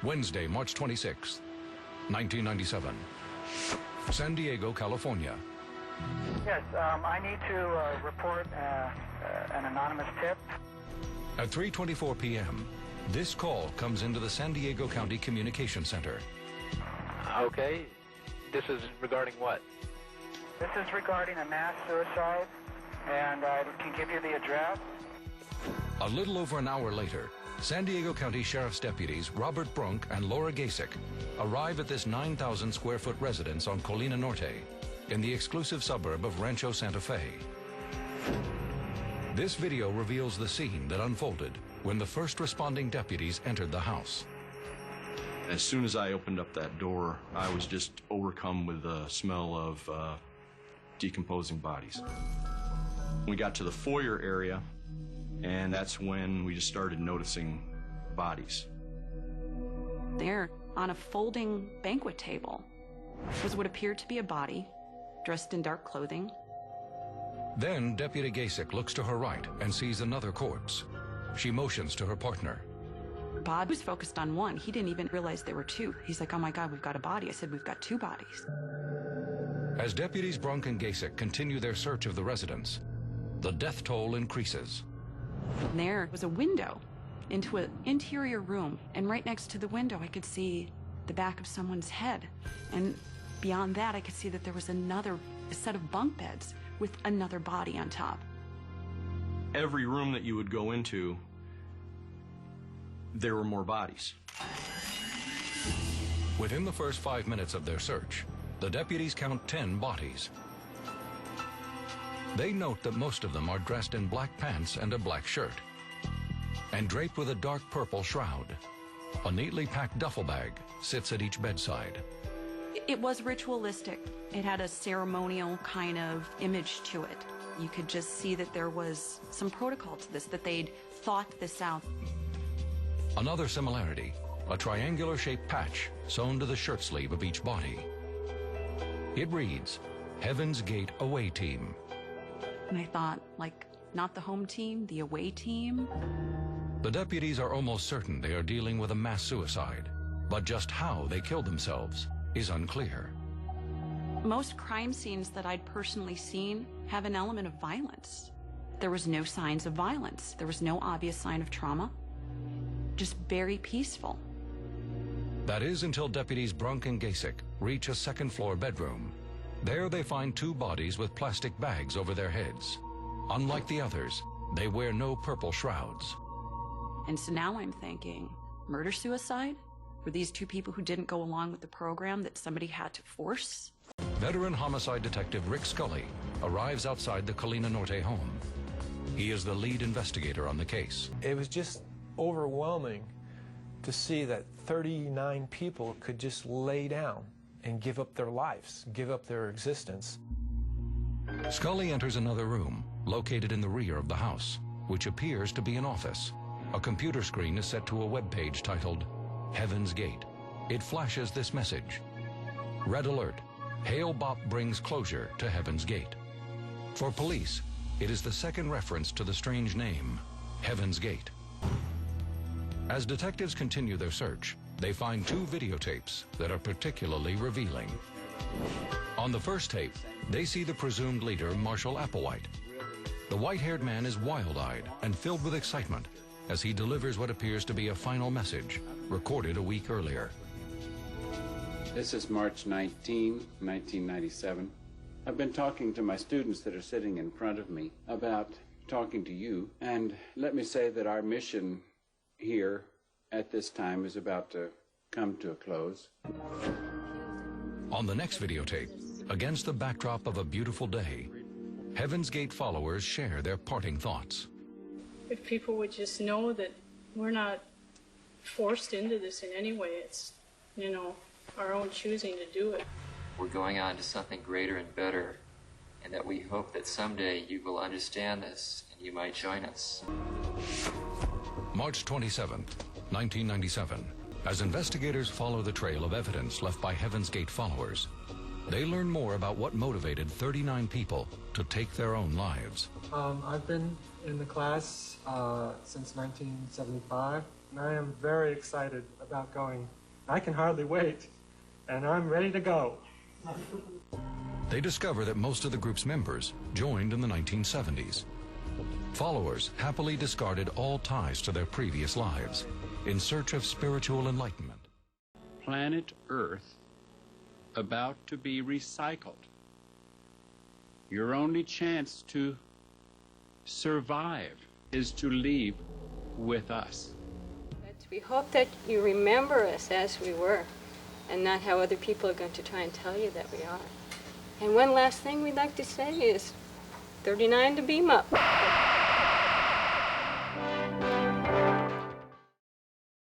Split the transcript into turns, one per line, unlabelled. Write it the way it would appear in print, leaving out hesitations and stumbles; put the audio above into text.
Wednesday, March 26, 1997. San Diego, California.
Yes, I need to report an anonymous tip.
At 3:24 p.m., this call comes into the San Diego County Communication Center.
Okay. This is regarding what?
This is regarding a mass suicide, and I can give you the address.
A little over an hour later, San Diego County Sheriff's deputies Robert Brunk and Laura Gasick arrive at this 9,000 square foot residence on Colina Norte in the exclusive suburb of Rancho Santa Fe. This video reveals the scene that unfolded when the first responding deputies entered the house.
As soon as I opened up that door, I was just overcome with the smell of decomposing bodies. We got to the foyer area, and that's when we just started noticing bodies.
There, on a folding banquet table, was what appeared to be a body, dressed in dark clothing.
Then Deputy Gasick looks to her right and sees another corpse. She motions to her partner.
Bob was focused on one. He didn't even realize there were two. He's like, oh my God, we've got a body. I said, we've got two bodies.
As deputies Brunk and Gasick continue their search of the residence, the death toll increases.
And there was a window into an interior room, and right next to the window I could see the back of someone's head. And beyond that I could see that there was a set of bunk beds with another body on top.
Every room that you would go into, there were more bodies.
Within the first 5 minutes of their search, the deputies count 10 bodies. They note that most of them are dressed in black pants and a black shirt, and draped with a dark purple shroud. A neatly packed duffel bag sits at each bedside.
It was ritualistic. It had a ceremonial kind of image to it. You could just see that there was some protocol to this, that they'd thought this out.
Another similarity, a triangular-shaped patch sewn to the shirt sleeve of each body. It reads, Heaven's Gate Away Team.
And I thought, like, not the home team, the away team.
The deputies are almost certain they are dealing with a mass suicide, but just how they killed themselves is unclear.
Most crime scenes that I'd personally seen have an element of violence. There was no signs of violence. There was no obvious sign of trauma. Just very peaceful.
That is until deputies Brunk and Gasick reach a second-floor bedroom. There they find two bodies with plastic bags over their heads. Unlike the others, they wear no purple shrouds.
And so now I'm thinking, murder-suicide? Were these two people who didn't go along with the program that somebody had to force?
Veteran homicide detective Rick Scully arrives outside the Colina Norte home. He is the lead investigator on the case.
It was just overwhelming to see that 39 people could just lay down and give up their lives, give up their existence.
Scully enters another room, located in the rear of the house, which appears to be an office. A computer screen is set to a web page titled Heaven's Gate. It flashes this message. Red alert. Hale Bop brings closure to Heaven's Gate. For police, it is the second reference to the strange name, Heaven's Gate. As detectives continue their search, they find two videotapes that are particularly revealing. On the first tape, they see the presumed leader, Marshall Applewhite. The white-haired man is wild-eyed and filled with excitement as he delivers what appears to be a final message, recorded a week earlier.
This is March 19, 1997. I've been talking to my students that are sitting in front of me about talking to you, and let me say that our mission here at this time is about to come to a close.
On the next videotape, against the backdrop of a beautiful day, Heaven's Gate followers share their parting thoughts.
If people would just know that we're not forced into this in any way, it's, you know, our own choosing to do it.
We're going on to something greater and better, and that we hope that someday you will understand this and you might join us.
March 27, 1997. As investigators follow the trail of evidence left by Heaven's Gate followers, They learn more about what motivated 39 people to take their own lives.
I've been in the class since 1975, and I am very excited about going. I can hardly wait, and I'm ready to go.
They discover that most of the group's members joined in the 1970s. Followers happily discarded all ties to their previous lives in search of spiritual enlightenment.
Planet Earth about to be recycled. Your only chance to survive is to leave with us.
We hope that you remember us as we were, and not how other people are going to try and tell you that we are. And one last thing we'd like to say is 39 to beam up.